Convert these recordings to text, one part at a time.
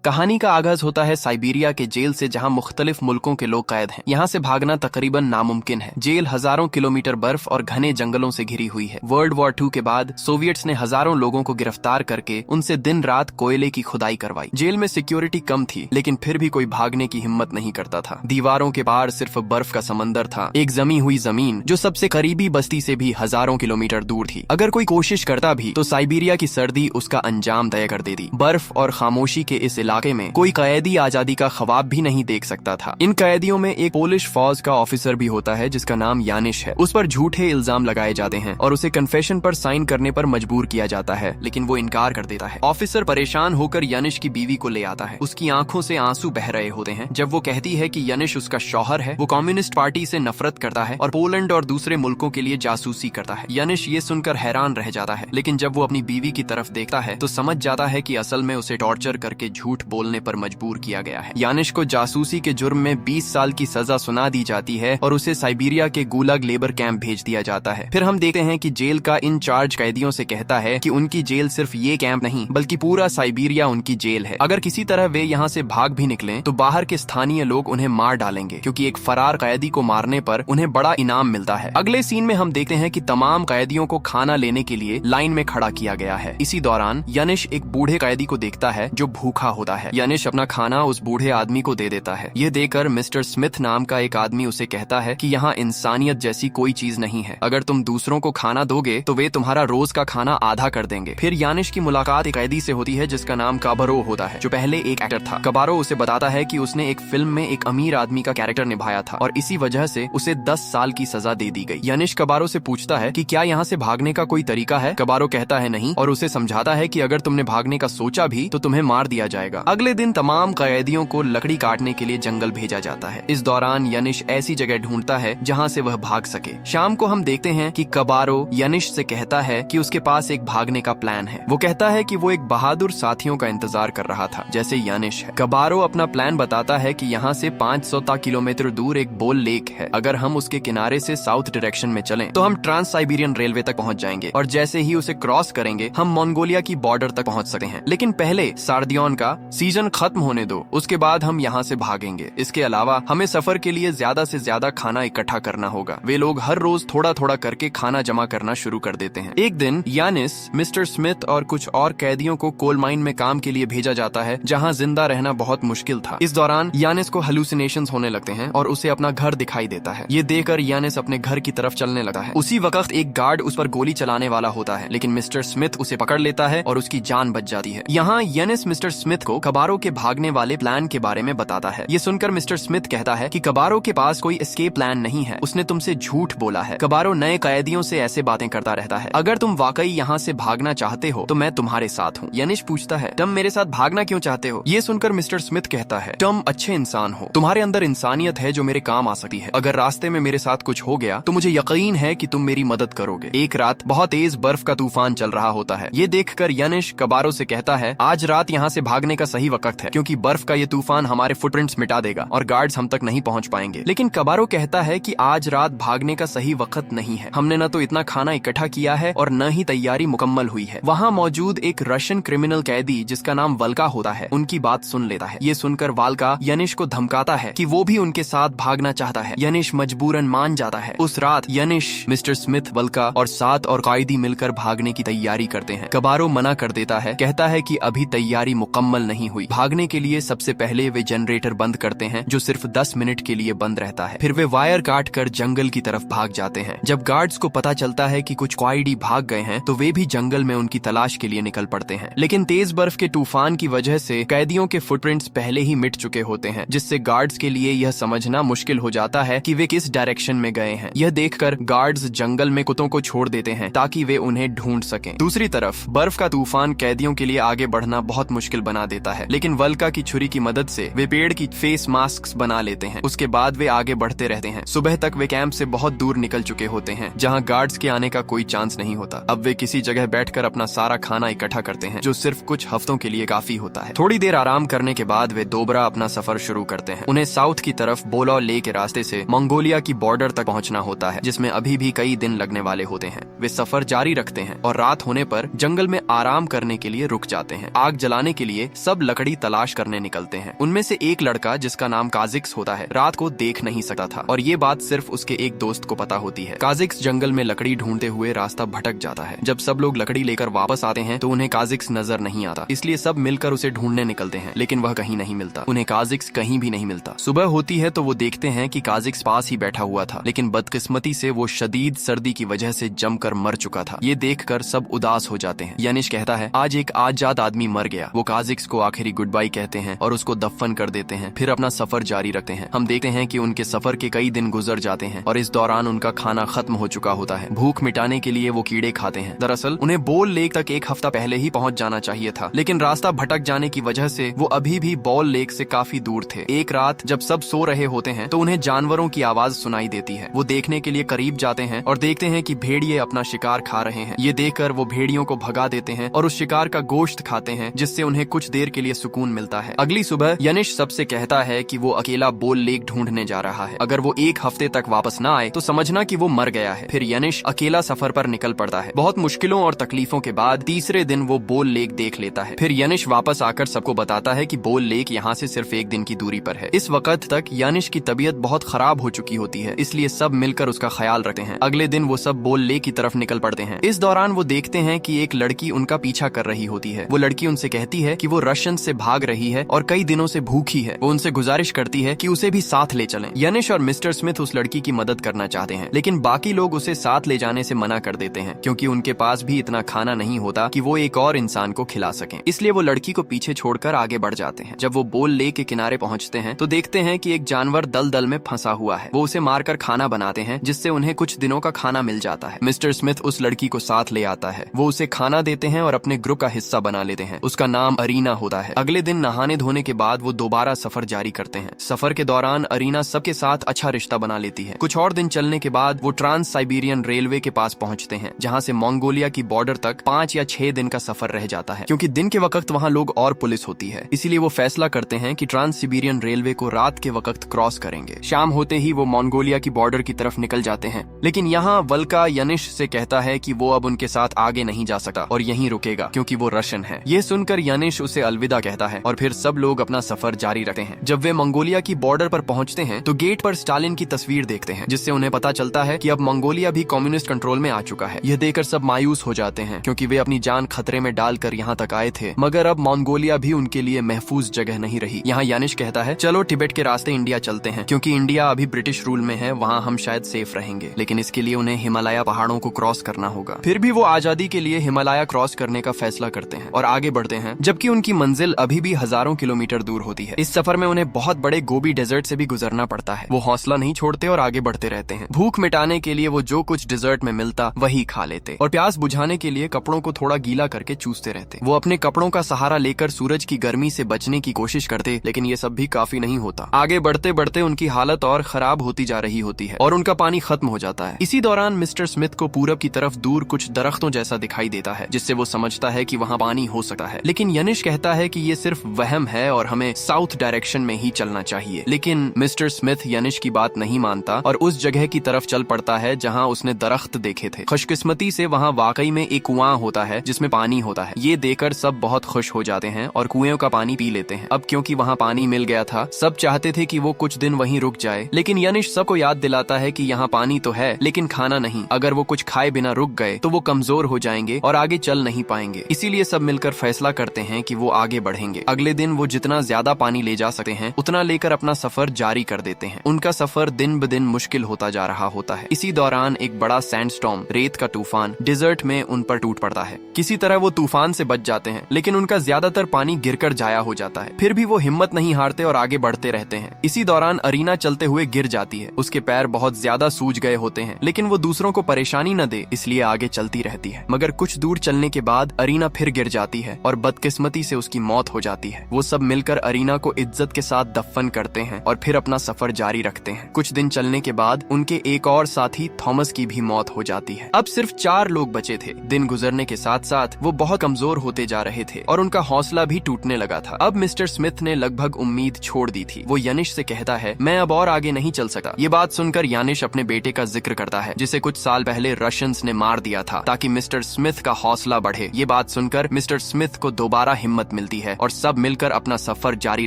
कहानी का आगाज होता है साइबेरिया के जेल से, जहां मुख्तलिफ मुल्कों के लोग कैद हैं। यहाँ से भागना तकरीबन नामुमकिन है। जेल हजारों किलोमीटर बर्फ और घने जंगलों से घिरी हुई है। वर्ल्ड वॉर 2 के बाद सोवियट्स ने हजारों लोगों को गिरफ्तार करके उनसे दिन रात कोयले की खुदाई करवाई। जेल में सिक्योरिटी कम थी, लेकिन फिर भी कोई भागने की हिम्मत नहीं करता था। दीवारों के पार सिर्फ बर्फ का समंदर था, एक जमी हुई जमीन जो सबसे करीबी बस्ती से भी हजारों किलोमीटर दूर थी। अगर कोई कोशिश करता भी तो साइबेरिया की सर्दी उसका अंजाम तय कर देती। बर्फ और खामोशी के इस इलाके में कोई कैदी आजादी का ख्वाब भी नहीं देख सकता था। इन कैदियों में एक पोलिश फौज का ऑफिसर भी होता है जिसका नाम यानिश है। उस पर झूठे इल्जाम लगाए जाते हैं और उसे कन्फेशन पर साइन करने पर मजबूर किया जाता है, लेकिन वो इनकार कर देता है। ऑफिसर परेशान होकर यानिश की बीवी को ले आता है। उसकी आंखों से आंसू बह रहे होते हैं जब वो कहती है कि यानिश उसका शौहर है, वो कम्युनिस्ट पार्टी से नफरत करता है और पोलैंड और दूसरे मुल्कों के लिए जासूसी करता है। यानिश ये सुनकर हैरान रह जाता है, लेकिन जब वो अपनी बीवी की तरफ देखता है तो समझ जाता है कि असल में उसे टॉर्चर करके झूठ बोलने पर मजबूर किया गया है। यानिश को जासूसी के जुर्म में 20 साल की सजा सुना दी जाती है और उसे साइबेरिया के गुलाग लेबर कैंप भेज दिया जाता है। फिर हम देखते हैं कि जेल का इंचार्ज कैदियों से कहता है कि उनकी जेल सिर्फ ये कैंप नहीं बल्कि पूरा साइबेरिया उनकी जेल है। अगर किसी तरह वे यहाँ से भाग भी निकलें तो बाहर के स्थानीय लोग उन्हें मार डालेंगे, क्योंकि एक फरार कैदी को मारने पर उन्हें बड़ा इनाम मिलता है। अगले सीन में हम देखते हैं कि तमाम कैदियों को खाना लेने के लिए लाइन में खड़ा किया गया है। इसी दौरान यानिश एक बूढ़े कैदी को देखता है जो भूखा होता है। यानिश अपना खाना उस बूढ़े आदमी को दे देता है। ये देकर मिस्टर स्मिथ नाम का एक आदमी उसे कहता है कि यहाँ इंसानियत जैसी कोई चीज नहीं है। अगर तुम दूसरों को खाना दोगे तो वे तुम्हारा रोज का खाना आधा कर देंगे। फिर यानिश की मुलाकात एक कैदी से होती है जिसका नाम काबारो होता है, जो पहले एक एक्टर था। काबारो उसे बताता है कि उसने एक फिल्म में एक अमीर आदमी का कैरेक्टर निभाया था और इसी वजह से उसे 10 साल की सजा दे दी गई। यानिश काबारो से पूछता है कि क्या यहाँ से भागने का कोई तरीका है। काबारो कहता है नहीं, और उसे समझाता है कि अगर तुमने भागने का सोचा भी तो तुम्हें मार दिया जाएगा। अगले दिन तमाम कैदियों को लकड़ी काटने के लिए जंगल भेजा जाता है। इस दौरान यानिश ऐसी जगह ढूंढता है जहाँ से वह भाग सके। शाम को हम देखते हैं कि काबारो यानिश से कहता है कि उसके पास एक भागने का प्लान है। वो कहता है कि वो एक बहादुर साथियों का इंतजार कर रहा था जैसे यानिश है। काबारो अपना प्लान बताता है कि यहाँ से 500 किलोमीटर दूर एक बोल लेक है। अगर हम उसके किनारे से साउथ डायरेक्शन में चलें तो हम ट्रांस साइबेरियन रेलवे तक पहुँच जाएंगे और जैसे ही उसे क्रॉस करेंगे हम मंगोलिया की बॉर्डर तक पहुँच सकते हैं। लेकिन पहले सार्दियोन का सीजन खत्म होने दो, उसके बाद हम यहाँ से भागेंगे। इसके अलावा हमें सफर के लिए ज्यादा से ज्यादा खाना इकट्ठा करना होगा। वे लोग हर रोज थोड़ा थोड़ा करके खाना जमा करना शुरू कर देते हैं। एक दिन यानिस, मिस्टर स्मिथ और कुछ और कैदियों को कोल माइन में काम के लिए भेजा जाता है, जहाँ जिंदा रहना बहुत मुश्किल था। इस दौरान यानिस को हेलुसिनेशंस होने लगते हैं और उसे अपना घर दिखाई देता है। ये देखकर यानिस अपने घर की तरफ चलने लगता है। उसी वक्त एक गार्ड उस पर गोली चलाने वाला होता है, लेकिन मिस्टर स्मिथ उसे पकड़ लेता है और उसकी जान बच जाती है। यहाँ यानिस मिस्टर स्मिथ को काबारो के भागने वाले प्लान के बारे में बताता है। ये सुनकर मिस्टर स्मिथ कहता है कि काबारो के पास कोई एस्केप प्लान नहीं है, उसने तुमसे झूठ बोला है। काबारो नए कैदियों से ऐसे बातें करता रहता है। अगर तुम वाकई यहाँ से भागना चाहते हो तो मैं तुम्हारे साथ हूँ। यानिश पूछता है, तुम मेरे साथ भागना क्यों चाहते हो। ये सुनकर मिस्टर स्मिथ कहता है, तुम अच्छे इंसान हो, तुम्हारे अंदर इंसानियत है जो मेरे काम आ सकती है। अगर रास्ते में मेरे साथ कुछ हो गया तो मुझे यकीन है कि तुम मेरी मदद करोगे। एक रात बहुत तेज बर्फ का तूफान चल रहा होता है। ये देखकर यानिश काबारो से कहता है, आज रात यहाँ से भागने का सही वक्त है, क्योंकि बर्फ का ये तूफान हमारे फुटप्रिंट्स मिटा देगा और गार्ड्स हम तक नहीं पहुंच पाएंगे। लेकिन काबारो कहता है कि आज रात भागने का सही वक्त नहीं है। हमने न तो इतना खाना इकट्ठा किया है और न ही तैयारी मुकम्मल हुई है। वहाँ मौजूद एक रशियन क्रिमिनल कैदी जिसका नाम वल्का होता है, उनकी बात सुन लेता है। ये सुनकर वाल्का यानिश को धमकाता है कि वो भी उनके साथ भागना चाहता है। यानिश मजबूरन मान जाता है। उस रात यानिश, मिस्टर स्मिथ, वल्का और 7 और कैदी मिलकर भागने की तैयारी करते हैं। काबारो मना कर देता है, कहता है कि अभी तैयारी मुकम्मल नहीं हुई। भागने के लिए सबसे पहले वे जनरेटर बंद करते हैं जो सिर्फ 10 मिनट के लिए बंद रहता है। फिर वे वायर काट कर जंगल की तरफ भाग जाते हैं। जब गार्ड्स को पता चलता है कि कुछ कैदी भाग गए हैं तो वे भी जंगल में उनकी तलाश के लिए निकल पड़ते हैं। लेकिन तेज बर्फ के तूफान की वजह से कैदियों के फुटप्रिंट्स पहले ही मिट चुके होते हैं, जिससे गार्ड्स के लिए यह समझना मुश्किल हो जाता है कि वे किस डायरेक्शन में गए हैं। यह देखकर गार्ड्स जंगल में कुत्तों को छोड़ देते हैं ताकि वे उन्हें ढूंढ सकें। दूसरी तरफ बर्फ का तूफान कैदियों के लिए आगे बढ़ना बहुत मुश्किल बना देता है, लेकिन वल्का की छुरी की मदद से वे पेड़ की फेस मास्क बना लेते हैं। उसके बाद वे आगे बढ़ते रहते हैं। सुबह तक वे कैंप से बहुत दूर निकल चुके होते हैं, जहां गार्ड्स के आने का कोई चांस नहीं होता। अब वे किसी जगह बैठकर अपना सारा खाना इकट्ठा करते हैं, जो सिर्फ कुछ हफ्तों के लिए काफी होता है। थोड़ी देर आराम करने के बाद वे दोबारा अपना सफर शुरू करते हैं। उन्हें साउथ की तरफ बोला ले के रास्ते से मंगोलिया की बॉर्डर तक पहुंचना होता है, जिसमें अभी भी कई दिन लगने वाले होते हैं। वे सफर जारी रखते हैं और रात होने पर जंगल में आराम करने के लिए रुक जाते हैं। आग जलाने के लिए सब सब लकड़ी तलाश करने निकलते हैं। उनमें से एक लड़का जिसका नाम काजिक्स होता है रात को देख नहीं सकता था और ये बात सिर्फ उसके एक दोस्त को पता होती है। काजिक्स जंगल में लकड़ी ढूंढते हुए रास्ता भटक जाता है। जब सब लोग लकड़ी लेकर वापस आते हैं तो उन्हें काजिक्स नजर नहीं आता, इसलिए सब मिलकर उसे ढूंढने निकलते हैं, लेकिन वह कहीं नहीं मिलता। उन्हें काजिक्स कहीं भी नहीं मिलता। सुबह होती है तो वो देखते हैं कि काजिक्स पास ही बैठा हुआ था, लेकिन बदकिस्मती से वो शदीद सर्दी की वजह से जमकर मर चुका था। ये देखकर सब उदास हो जाते हैं। यानिश कहता है आज एक आजाद आदमी मर गया। वो काजिक्स को आखिरी गुड बाय कहते हैं और उसको दफन कर देते हैं, फिर अपना सफर जारी रखते हैं। हम देखते हैं कि उनके सफर के कई दिन गुजर जाते हैं और इस दौरान उनका खाना खत्म हो चुका होता है। भूख मिटाने के लिए वो कीड़े खाते हैं। दरअसल उन्हें बॉल लेक तक एक हफ्ता पहले ही पहुंच जाना चाहिए था, लेकिन रास्ता भटक जाने की वजह से वो अभी भी बॉल लेक से काफी दूर थे। एक रात जब सब सो रहे होते हैं तो उन्हें जानवरों की आवाज सुनाई देती है। वो देखने के लिए करीब जाते हैं और देखते हैं कि भेड़िए अपना शिकार खा रहे हैं। ये देखकर वो भेड़ियों को भगा देते हैं और उस शिकार का गोश्त खाते हैं, जिससे उन्हें कुछ देर के लिए सुकून मिलता है। अगली सुबह यानिश सबसे कहता है कि वो अकेला बॉल लेक ढूंढने जा रहा है। अगर वो एक हफ्ते तक वापस ना आए तो समझना कि वो मर गया है। फिर यानिश अकेला सफर पर निकल पड़ता है। बहुत मुश्किलों और तकलीफों के बाद तीसरे दिन वो बॉल लेक देख लेता है। फिर यानिश वापस आकर सबको बताता है कि बॉल लेक यहाँ से सिर्फ एक दिन की दूरी पर है। इस वक्त तक यानिश की तबीयत बहुत खराब हो चुकी होती है, इसलिए सब मिलकर उसका ख्याल रखते हैं। अगले दिन वो सब बॉल लेक की तरफ निकल पड़ते हैं। इस दौरान वो देखते हैं कि एक लड़की उनका पीछा कर रही होती है। वो लड़की उनसे कहती है कि वो रशियन से भाग रही है और कई दिनों से भूखी है। वो उनसे गुजारिश करती है कि उसे भी साथ ले चलें। यानिश और मिस्टर स्मिथ उस लड़की की मदद करना चाहते हैं, लेकिन बाकी लोग उसे साथ ले जाने से मना कर देते हैं, क्योंकि उनके पास भी इतना खाना नहीं होता कि वो एक और इंसान को खिला सकें। इसलिए वो लड़की को पीछे छोड़कर आगे बढ़ जाते हैं। जब वो बॉल लेक के किनारे पहुंचते हैं तो देखते हैं कि एक जानवर दलदल में फंसा हुआ है। वो उसे मारकर खाना बनाते हैं, जिससे उन्हें कुछ दिनों का खाना मिल जाता है। मिस्टर स्मिथ उस लड़की को साथ ले आता है। वो उसे खाना देते हैं और अपने ग्रुप का हिस्सा बना लेते हैं। उसका नाम अरीना होता है। अगले दिन नहाने धोने के बाद वो दोबारा सफर जारी करते हैं। सफर के दौरान अरीना सबके साथ अच्छा रिश्ता बना लेती है। कुछ और दिन चलने के बाद वो ट्रांस साइबेरियन रेलवे के पास पहुंचते हैं, जहां से मंगोलिया की बॉर्डर तक 5 या 6 दिन का सफर रह जाता है। क्योंकि दिन के वक्त वहां लोग और पुलिस होती है, इसीलिए वो फैसला करते हैं कि ट्रांस साइबेरियन रेलवे को रात के वक्त क्रॉस करेंगे। शाम होते ही वो मंगोलिया की बॉर्डर की तरफ निकल जाते हैं, लेकिन यहाँ वल्का यानिश से कहता है कि वो अब उनके साथ आगे नहीं जा सकता और यहीं रुकेगा, क्योंकि वो रशियन है। ये सुनकर यानिश उसे अलविदा कहता है और फिर सब लोग अपना सफर जारी रखते हैं। जब वे मंगोलिया की बॉर्डर पर पहुंचते हैं तो गेट पर स्टालिन की तस्वीर देखते हैं, जिससे उन्हें पता चलता है कि अब मंगोलिया भी कम्युनिस्ट कंट्रोल में आ चुका है। यह देखकर सब मायूस हो जाते हैं, क्योंकि वे अपनी जान खतरे में डालकर यहाँ तक आए थे, मगर अब मंगोलिया भी उनके लिए महफूज जगह नहीं रही। यहाँ यानिश कहता है चलो टिबेट के रास्ते इंडिया चलते हैं, क्योंकि इंडिया अभी ब्रिटिश रूल में है, वहाँ हम शायद सेफ रहेंगे, लेकिन इसके लिए उन्हें हिमालय पहाड़ों को क्रॉस करना होगा। फिर भी वो आजादी के लिए हिमालय क्रॉस करने का फैसला करते हैं और आगे बढ़ते हैं, जबकि उनकी मंजिल अभी भी हजारों किलोमीटर दूर होती है। इस सफर में उन्हें बहुत बड़े गोबी डेजर्ट से भी गुजरना पड़ता है। वो हौसला नहीं छोड़ते और आगे बढ़ते रहते हैं। भूख मिटाने के लिए वो जो कुछ डिजर्ट में मिलता वही खा लेते और प्यास बुझाने के लिए कपड़ों को थोड़ा गीला करके चूसते रहते। वो अपने कपड़ों का सहारा लेकर सूरज की गर्मी से बचने की कोशिश करते, लेकिन ये सब भी काफी नहीं होता। आगे बढ़ते बढ़ते उनकी हालत और खराब होती जा रही होती है और उनका पानी खत्म हो जाता है। इसी दौरान मिस्टर स्मिथ को पूरब की तरफ दूर कुछ दरख्तों जैसा दिखाई देता है, जिससे वो समझता है कि वहाँ पानी हो सकता है। लेकिन यानिश कहता है कि ये सिर्फ वहम है और हमें साउथ डायरेक्शन में ही चलना चाहिए। लेकिन मिस्टर स्मिथ यानिश की बात नहीं मानता और उस जगह की तरफ चल पड़ता है जहाँ उसने दरख्त देखे थे। खुशकिस्मती से वहाँ वाकई में एक कुआं होता है जिसमें पानी होता है। ये देखकर सब बहुत खुश हो जाते हैं और कुएं का पानी पी लेते हैं। अब क्योंकि वहाँ पानी मिल गया था, सब चाहते थे कि वो कुछ दिन वहीं रुक जाए, लेकिन यानिश सबको याद दिलाता है कि यहाँ पानी तो है, लेकिन खाना नहीं। अगर वो कुछ खाए बिना रुक गए तो वो कमजोर हो जाएंगे और आगे चल नहीं पाएंगे। इसीलिए सब मिलकर फैसला करते हैं कि वो आगे बढ़ेंगे। अगले दिन वो जितना ज्यादा पानी ले जा सकते हैं उतना लेकर अपना सफर जारी कर देते हैं। उनका सफर दिन ब दिन मुश्किल होता जा रहा होता है। इसी दौरान एक बड़ा सैंडस्टॉर्म, रेत का तूफान, डिजर्ट में उन पर टूट पड़ता है। किसी तरह वो तूफान से बच जाते हैं, लेकिन उनका ज्यादातर पानी गिरकर जाया हो जाता है। फिर भी वो हिम्मत नहीं हारते और आगे बढ़ते रहते हैं। इसी दौरान अरीना चलते हुए गिर जाती है। उसके पैर बहुत ज्यादा सूज गए होते हैं, लेकिन वो दूसरों को परेशानी न दे इसलिए आगे चलती रहती है। मगर कुछ दूर चलने के बाद अरीना फिर गिर जाती है और बदकिस्मती से उसकी मौत हो जाती है। वो सब मिलकर अरीना को इज्जत के साथ दफन करते हैं और फिर अपना सफर जारी रखते हैं। कुछ दिन चलने के बाद उनके एक और साथी थॉमस की भी मौत हो जाती है। अब सिर्फ 4 लोग बचे थे। दिन गुजरने के साथ साथ वो बहुत कमजोर होते जा रहे थे और उनका हौसला भी टूटने लगा था। अब मिस्टर स्मिथ ने लगभग उम्मीद छोड़ दी थी। वो यानिश से कहता है, मैं अब और आगे नहीं चल सकता। ये बात सुनकर यानिश अपने बेटे का जिक्र करता है, जिसे कुछ साल पहले रशियंस ने मार दिया था, ताकि मिस्टर स्मिथ का हौसला बढ़े। ये बात सुनकर मिस्टर स्मिथ को दोबारा हिम्मत मिलती है और सब मिलकर अपना सफर जारी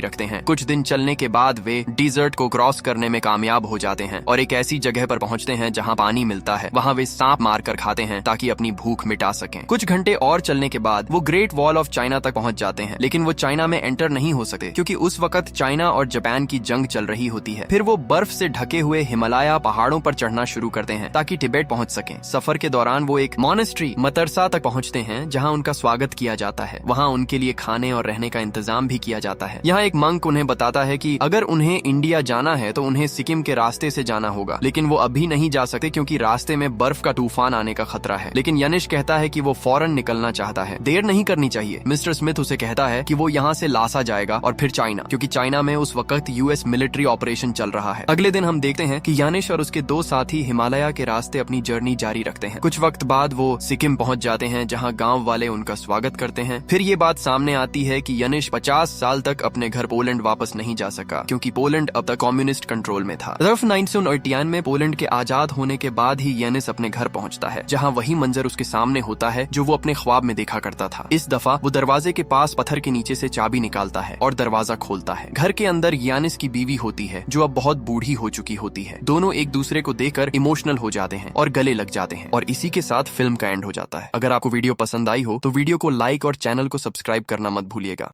रखते हैं। कुछ दिन चलने के बाद वे डिजर्ट को क्रॉस करने में कामयाब हो जाते हैं और एक ऐसी जगह पर पहुंचते हैं जहां पानी मिलता है। वहां वे सांप मारकर खाते हैं ताकि अपनी भूख मिटा सकें। कुछ घंटे और चलने के बाद वो ग्रेट वॉल ऑफ चाइना तक पहुंच जाते हैं, लेकिन वो चाइना में एंटर नहीं हो सकते क्योंकि उस वक्त चाइना और जापान की जंग चल रही होती है। फिर वो बर्फ से ढके हुए हिमालय पहाड़ों पर चढ़ना शुरू करते हैं ताकि तिब्बत पहुंच सकें। सफर के दौरान वो एक मॉनेस्ट्री मतरसा तक पहुंचते हैं जहां उनका स्वागत किया जाता है। वहां उनके लिए खाने और रहने का इंतजाम भी किया जाता है। यहाँ एक मंक उन्हें बताता है कि अगर उन्हें इंडिया जाना है तो उन्हें सिक्किम के रास्ते से जाना होगा, लेकिन वो अभी नहीं जा सकते क्योंकि रास्ते में बर्फ का तूफान आने का खतरा है। लेकिन यनिश कहता है कि वो फौरन निकलना चाहता है, देर नहीं करनी चाहिए। मिस्टर स्मिथ उसे कहता है कि वो यहाँ से लासा जाएगा और फिर चाइना, क्योंकि चाइना में उस वक्त यूएस मिलिट्री ऑपरेशन चल रहा है। अगले दिन हम देखते हैं कि यानिश और उसके दो साथी हिमालय के रास्ते अपनी जर्नी जारी रखते हैं। कुछ वक्त बाद वो सिक्किम पहुंच जाते हैं जहां गांव वाले उनका स्वागत करते हैं। फिर ये बात सामने आती है कि यनिश 50 साल तक अपने घर पोलैंड वापस नहीं जा सका क्योंकि पोलैंड अब तक कम्युनिस्ट कंट्रोल में था। सिर्फ 1998 में पोलैंड के आजाद होने के बाद ही यनिस अपने घर पहुंचता है जहां वही मंजर उसके सामने होता है जो वो अपने ख्वाब में देखा करता था। इस दफा वो दरवाजे के पास पत्थर के नीचे से चाबी निकालता है और दरवाजा खोलता है। घर के अंदर यानिस की बीवी होती है जो अब बहुत बूढ़ी हो चुकी होती है। दोनों एक दूसरे को देखकर इमोशनल हो जाते हैं और गले लग जाते हैं और इसी के साथ फिल्म का एंड हो जाता है। अगर आपको वीडियो पसंद आई हो तो वीडियो को लाइक और चैनल को सब्सक्राइब करना मत भूलिएगा।